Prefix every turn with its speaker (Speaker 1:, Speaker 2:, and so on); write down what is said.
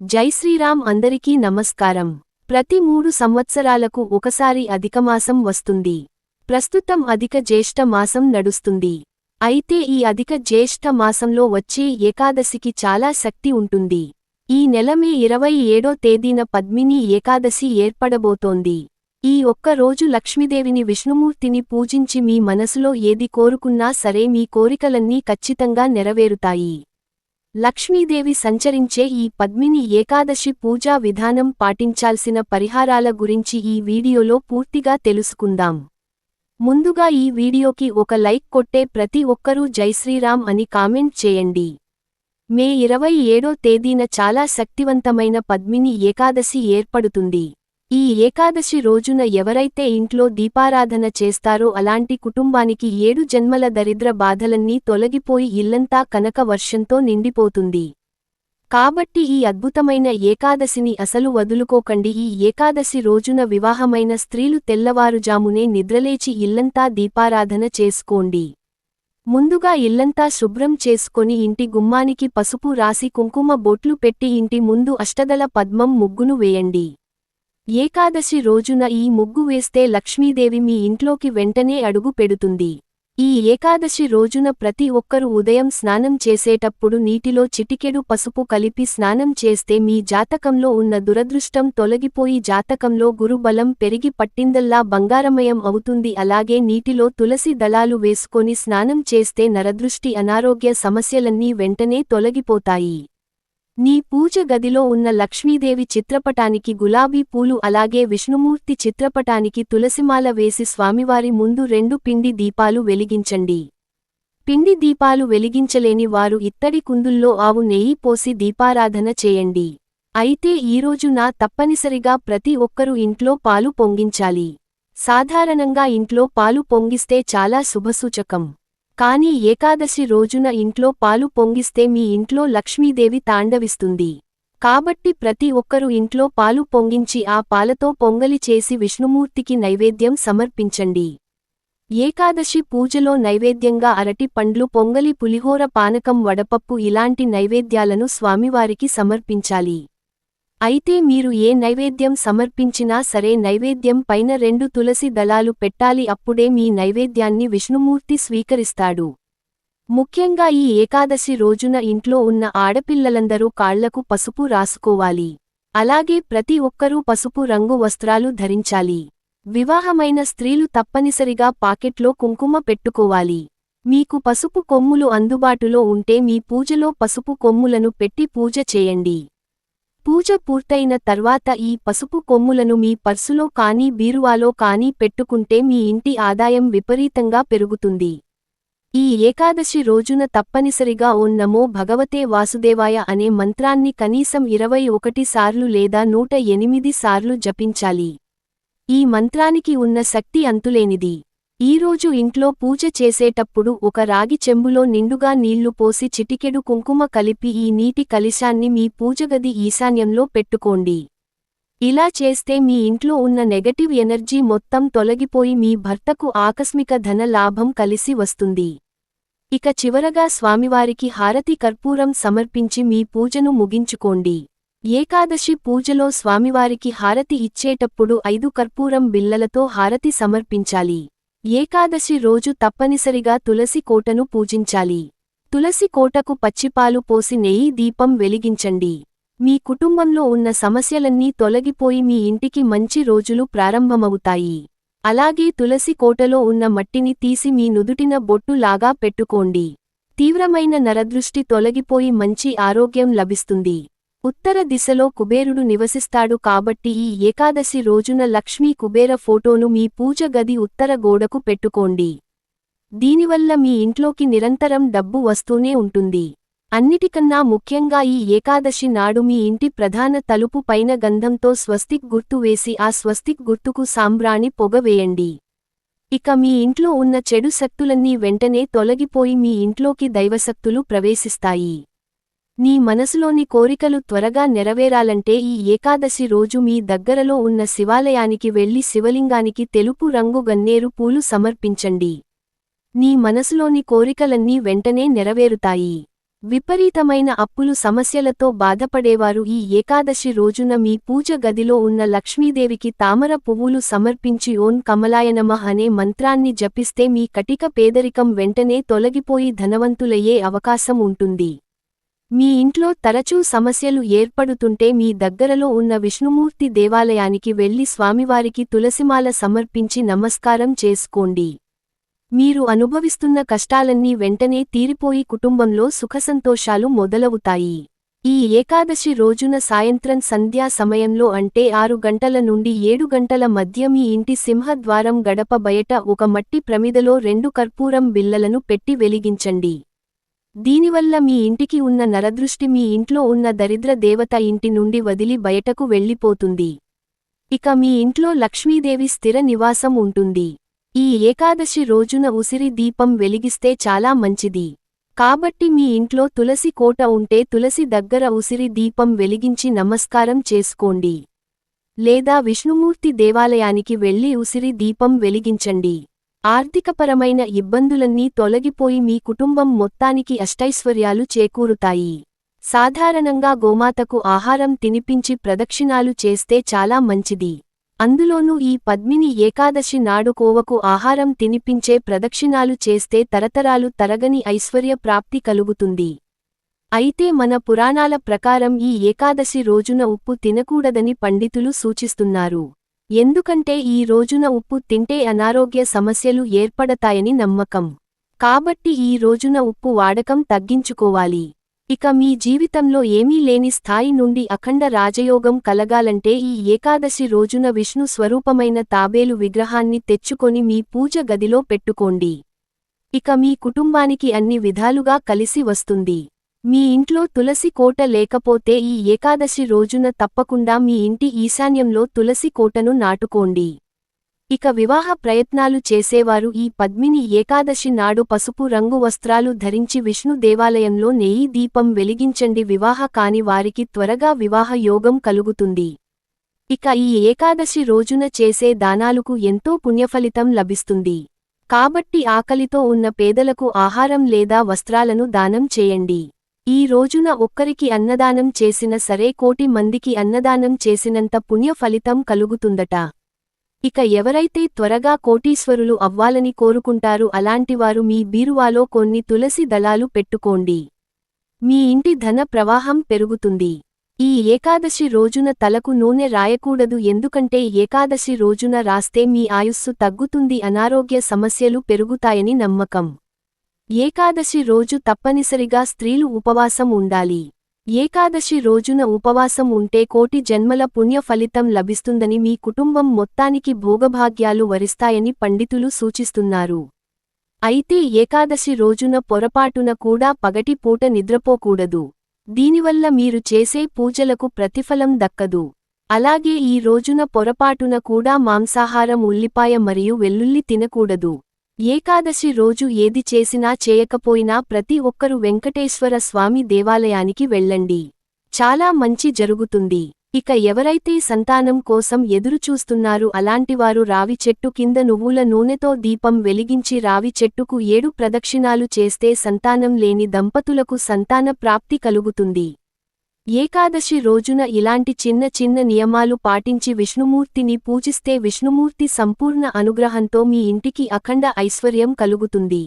Speaker 1: జై శ్రీరామ్. అందరికీ నమస్కారం. ప్రతి 3 సంవత్సరాలకు ఒకసారి అధికమాసం వస్తుంది. ప్రస్తుతం అధిక జ్యేష్ఠ మాసం నడుస్తుంది. అయితే ఈ అధిక జ్యేష్ఠ మాసంలో వచ్చే ఏకాదశికి చాలా శక్తి ఉంటుంది. ఈ నెల మే 27వ తేదీన పద్మిని ఏకాదశి ఏర్పడబోతోంది. ఈ ఒక్క రోజు లక్ష్మీదేవిని విష్ణుమూర్తిని పూజించి మీ మనసులో ఏది కోరుకున్నా సరే మీ కోరికలన్నీ ఖచ్చితంగా నెరవేరుతాయి. లక్ష్మీదేవి సంచరించే ఈ పద్మిని ఏకాదశి పూజా విధానం పాటించాల్సిన పరిహారాల గురించి ఈ వీడియోలో పూర్తిగా తెలుసుకుందాం. ముందుగా ఈ వీడియోకి ఒక లైక్ కొట్టే ప్రతి ఒక్కరూ జై శ్రీరామ్ అని కామెంట్ చేయండి. మే 27వ తేదీన చాలా శక్తివంతమైన పద్మిని ఏకాదశి ఏర్పడుతుంది. ఈ ఏకాదశి రోజున ఎవరైతే ఇంట్లో దీపారాధన చేస్తారో అలాంటి కుటుంబానికి 7 జన్మల దరిద్ర బాధలన్నీ తొలగిపోయి ఇల్లంతా కనక వర్షంతో నిండిపోతుంది. కాబట్టి ఈ అద్భుతమైన ఏకాదశిని అసలు వదులుకోకండి. ఈ ఏకాదశి రోజున వివాహమైన స్త్రీలు తెల్లవారుజామునే నిద్రలేచి ఇల్లంతా దీపారాధన చేసుకోండి. ముందుగా ఇల్లంతా శుభ్రం చేసుకొని ఇంటి గుమ్మానికి పసుపు రాసి కుంకుమ బొట్లు పెట్టి ఇంటి ముందు అష్టదళ పద్మం ముగ్గును వేయండి. ఏకాదశి రోజున ఈ ముగ్గు వేస్తే లక్ష్మీదేవి మీ ఇంట్లోకి వెంటనే అడుగు పెడుతుంది. ఈ ఏకాదశి రోజున ప్రతి ఒక్కరూ ఉదయం స్నానం చేసేటప్పుడు నీటిలో చిటికెడు పసుపు కలిపి స్నానం చేస్తే మీ జాతకంలో ఉన్న దురదృష్టం తొలగిపోయి జాతకంలో గురుబలం పెరిగి పట్టిందల్లా బంగారమయం అవుతుంది. అలాగే నీటిలో తులసి దళాలు వేసుకొని స్నానం చేస్తే నరదృష్టి అనారోగ్య సమస్యలన్నీ వెంటనే తొలగిపోతాయి. నీ పూజ గదిలో ఉన్న లక్ష్మీదేవి చిత్రపటానికి గులాబీ పూలు అలాగే విష్ణుమూర్తి చిత్రపటానికి తులసిమాల వేసి స్వామివారి ముందు 2 పిండి దీపాలు వెలిగించండి. పిండి దీపాలు వెలిగించలేని వారు ఇత్తడి కుందుల్లో ఆవు నెయ్యి పోసి దీపారాధన చేయండి. అయితే ఈరోజున తప్పనిసరిగా ప్రతి ఒక్కరూ ఇంట్లో పాలు పొంగించాలి. సాధారణంగా ఇంట్లో పాలు పొంగిస్తే చాలా శుభసూచకం. కానీ ఏకాదశి రోజున ఇంట్లో పాలు పొంగిస్తే మీ ఇంట్లో లక్ష్మీదేవి తాండవిస్తుంది. కాబట్టి ప్రతి ఒక్కరూ ఇంట్లో పాలు పొంగించి ఆ పాలతో పొంగలి చేసి విష్ణుమూర్తికి నైవేద్యం సమర్పించండి. ఏకాదశి పూజలో నైవేద్యంగా అరటి పండ్లు పొంగలి పులిహోర పానకం వడపప్పు ఇలాంటి నైవేద్యాలను స్వామివారికి సమర్పించాలి. అయితే మీరు ఏ నైవేద్యం సమర్పించినా సరే నైవేద్యం పైన 2 తులసి దళాలు పెట్టాలి. అప్పుడే మీ నైవేద్యాన్ని విష్ణుమూర్తి స్వీకరిస్తాడు. ముఖ్యంగా ఈ ఏకాదశి రోజున ఇంట్లో ఉన్న ఆడపిల్లలందరూ కాళ్లకు పసుపు రాసుకోవాలి. అలాగే ప్రతి ఒక్కరూ పసుపు రంగు వస్త్రాలు ధరించాలి. వివాహమైన స్త్రీలు తప్పనిసరిగా పాకెట్లో కుంకుమ పెట్టుకోవాలి. మీకు పసుపు కొమ్ములు అందుబాటులో ఉంటే మీ పూజలో పసుపు కొమ్ములను పెట్టి పూజ చేయండి. పూజ పూర్తయిన తర్వాత ఈ పసుపు కొమ్ములను మీ పర్సులో కానీ బీరువాలో కానీ పెట్టుకుంటే మీ ఇంటి ఆదాయం విపరీతంగా పెరుగుతుంది. ఈ ఏకాదశి రోజున తప్పనిసరిగా ఓం నమో భగవతే వాసుదేవాయ అనే మంత్రాన్ని కనీసం 21 సార్లు లేదా 108 సార్లు జపించాలి. ఈ మంత్రానికి ఉన్న శక్తి అంతులేనిది. ఈరోజు ఇంట్లో పూజ చేసేటప్పుడు ఒక రాగి చెంబులో నిండుగా నీళ్లు పోసి చిటికెడు కుంకుమ కలిపి ఈ నీటి కలశాన్ని మీ పూజగది ఈశాన్యంలో పెట్టుకోండి. ఇలా చేస్తే మీ ఇంట్లో ఉన్న నెగటివ్ ఎనర్జీ మొత్తం తొలగిపోయి మీ భర్తకు ఆకస్మిక ధన లాభం కలిసి వస్తుంది. ఇక చివరగా స్వామివారికి హారతి కర్పూరం సమర్పించి మీ పూజను ముగించుకోండి. ఏకాదశి పూజలో స్వామివారికి హారతి ఇచ్చేటప్పుడు 5 కర్పూరం బిళ్లలతో హారతి సమర్పించాలి. ఏకాదశి రోజు తప్పనిసరిగా తులసి కోటను పూజించాలి. తులసి కోటకు పచ్చిపాలు పోసి నెయ్యి దీపం వెలిగించండి. మీ కుటుంబంలో ఉన్న సమస్యలన్నీ తొలగిపోయి మీ ఇంటికి మంచి రోజులు ప్రారంభమవుతాయి. అలాగే తులసి కోటలో ఉన్న మట్టిని తీసి మీ నుదుటిన బొట్టు లాగా పెట్టుకోండి. తీవ్రమైన నరదృష్టి తొలగిపోయి మంచి ఆరోగ్యం లభిస్తుంది. ఉత్తర దిశలో కుబేరుడు నివసిస్తాడు కాబట్టి ఈ ఏకాదశి రోజున లక్ష్మీ కుబేర ఫోటోను మీ పూజ గది ఉత్తర గోడకు పెట్టుకోండి. దీనివల్ల మీ ఇంట్లోకి నిరంతరం డబ్బు వస్తూనే ఉంటుంది. అన్నిటికన్నా ముఖ్యంగా ఈ ఏకాదశి నాడు మీ ఇంటి ప్రధాన తలుపు పైన గంధంతో స్వస్తిక్ గుర్తు వేసి ఆ స్వస్తిక్ గుర్తుకు సాంబ్రాణి పొగ వేయండి. ఇక మీ ఇంట్లో ఉన్న చెడు శక్తులన్నీ వెంటనే తొలగిపోయి మీ ఇంట్లోకి దైవశక్తులు ప్రవేశిస్తాయి. నీ మనసులోని కోరికలు త్వరగా నెరవేరాలంటే ఈ ఏకాదశి రోజు మీ దగ్గరలో ఉన్న శివాలయానికి వెళ్లి శివలింగానికి తెలుపు రంగు గన్నేరు పూలు సమర్పించండి. నీ మనసులోని కోరికలన్నీ వెంటనే నెరవేరుతాయి. విపరీతమైన అప్పులు సమస్యలతో బాధపడేవారు ఈ ఏకాదశి రోజున మీ పూజ గదిలో ఉన్న లక్ష్మీదేవికి తామర పువ్వులు సమర్పించి ఓం కమలాయ నమః అనే మంత్రాన్ని జపిస్తే మీ కటిక పేదరికం వెంటనే తొలగిపోయి ధనవంతులయ్యే అవకాశం ఉంటుంది. మీ ఇంట్లో తరచూ సమస్యలు ఏర్పడుతుంటే మీ దగ్గరలో ఉన్న విష్ణుమూర్తి దేవాలయానికి వెళ్లి స్వామివారికి తులసిమాల సమర్పించి నమస్కారం చేసుకోండి. మీరు అనుభవిస్తున్న కష్టాలన్నీ వెంటనే తీరిపోయి కుటుంబంలో సుఖసంతోషాలు మొదలవుతాయి. ఈ ఏకాదశి రోజున సాయంత్రం సంధ్యా సమయంలో అంటే 6 గంటల నుండి 7 గంటల మధ్య మీ ఇంటి సింహద్వారం గడప బయట ఒక మట్టి ప్రమిదలో 2 కర్పూరం బిళ్లలను పెట్టి వెలిగించండి. దీనివల్ల మీ ఇంటికి ఉన్న నరదృష్టి మీ ఇంట్లో ఉన్న దరిద్ర దేవత ఇంటి నుండి వదిలి బయటకు వెళ్ళిపోతుంది. ఇక మీ ఇంట్లో లక్ష్మీదేవి స్థిర నివాసం ఉంటుంది. ఈ ఏకాదశి రోజున ఉసిరి దీపం వెలిగిస్తే చాలా మంచిది. కాబట్టి మీ ఇంట్లో తులసి కోట ఉంటే తులసి దగ్గర ఉసిరి దీపం వెలిగించి నమస్కారం చేసుకోండి. లేదా విష్ణుమూర్తి దేవాలయానికి వెళ్లి ఉసిరి దీపం వెలిగించండి. ఆర్థికపరమైన ఇబ్బందులన్నీ తొలగిపోయి మీ కుటుంబం మొత్తానికి అష్టైశ్వర్యాలు చేకూరుతాయి. సాధారణంగా గోమాతకు ఆహారం తినిపించి ప్రదక్షిణాలు చేస్తే చాలా మంచిది. అందులోనూ ఈ పద్మిని ఏకాదశి నాడు కోవకు ఆహారం తినిపించే ప్రదక్షిణాలు చేస్తే తరతరాలు తరగని ఐశ్వర్య ప్రాప్తి కలుగుతుంది. అయితే మన పురాణాల ప్రకారం ఈ ఏకాదశి రోజున ఉప్పు తినకూడదని పండితులు సూచిస్తున్నారు. ఎందుకంటే ఈ రోజున ఉప్పు తింటే అనారోగ్య సమస్యలు ఏర్పడతాయని నమ్మకం. కాబట్టి ఈ రోజున ఉప్పు వాడకం తగ్గించుకోవాలి. ఇక మీ జీవితంలో ఏమీ లేని స్థాయి నుండి అఖండ రాజయోగం కలగాలంటే ఈ ఏకాదశి రోజున విష్ణు స్వరూపమైన తాబేలు విగ్రహాన్ని తెచ్చుకొని మీ పూజ గదిలో పెట్టుకోండి. ఇక మీ కుటుంబానికి అన్ని విధాలుగా కలిసి వస్తుంది. మీ ఇంట్లో తులసి కోట లేకపోతే ఈ ఏకాదశి రోజున తప్పకుండా మీ ఇంటి ఈశాన్యంలో తులసి కోటను నాటుకోండి. ఇక వివాహ ప్రయత్నాలు చేసేవారు ఈ పద్మిని ఏకాదశి నాడు పసుపు రంగు వస్త్రాలు ధరించి విష్ణు దేవాలయంలో నెయ్యి దీపం వెలిగించండి. వివాహ కాని వారికి త్వరగా వివాహ యోగం కలుగుతుంది. ఇక ఈ ఏకాదశి రోజున చేసే దానాలకు ఎంతో పుణ్యఫలితం లభిస్తుంది. కాబట్టి ఆకలితో ఉన్న పేదలకు ఆహారం లేదా వస్త్రాలను దానం చేయండి. ఈ రోజున ఒక్కరికి అన్నదానం చేసిన సరే 1 కోటి మందికి అన్నదానం చేసినంత పుణ్య ఫలితం కలుగుతుందట. ఇక ఎవరైతే త్వరగా కోటీశ్వరులు అవ్వాలని కోరుకుంటారు అలాంటివారు మీ బీరువాలో కొన్ని తులసి దళాలు పెట్టుకోండి. మీ ఇంటి ధన ప్రవాహం పెరుగుతుంది. ఈ ఏకాదశి రోజున తలకు నూనె రాయకూడదు. ఎందుకంటే ఏకాదశి రోజున రాస్తే మీ ఆయుస్సు తగ్గుతుంది, అనారోగ్య సమస్యలు పెరుగుతాయని నమ్మకం. ఏకాదశి రోజు తప్పనిసరిగా స్త్రీలు ఉపవాసం ఉండాలి. ఏకాదశి రోజున ఉపవాసం ఉంటే 1 కోటి జన్మల పుణ్య ఫలితం లభిస్తుందని, మీ కుటుంబం మొత్తానికి భోగభాగ్యాలు వరిస్తాయని పండితులు సూచిస్తున్నారు. అయితే ఏకాదశి రోజున పొరపాటున కూడా పగటి పూట నిద్రపోకూడదు. దీనివల్ల మీరు చేసే పూజలకు ప్రతిఫలం దక్కదు. అలాగే ఈ రోజున పొరపాటున కూడా మాంసాహారం, ఉల్లిపాయ మరియు వెల్లుల్లి తినకూడదు. ఏకాదశి రోజు ఏది చేసినా చేయకపోయినా ప్రతి ఒక్కరు వెంకటేశ్వర స్వామి దేవాలయానికి వెళ్ళండి. చాలా మంచి జరుగుతుంది. ఇక ఎవరైతే సంతానం కోసం ఎదురుచూస్తున్నారు అలాంటివారు రావి చెట్టు కింద నువ్వుల నూనెతో దీపం వెలిగించి రావి చెట్టుకు 7 ప్రదక్షిణాలు చేస్తే సంతానం లేని దంపతులకు సంతాన ప్రాప్తి కలుగుతుంది. ఏకాదశి రోజున ఇలాంటి చిన్న చిన్న నియమాలు పాటించి విష్ణుమూర్తిని పూజిస్తే విష్ణుమూర్తి సంపూర్ణ అనుగ్రహంతో మీ ఇంటికి అఖండ ఐశ్వర్యం కలుగుతుంది.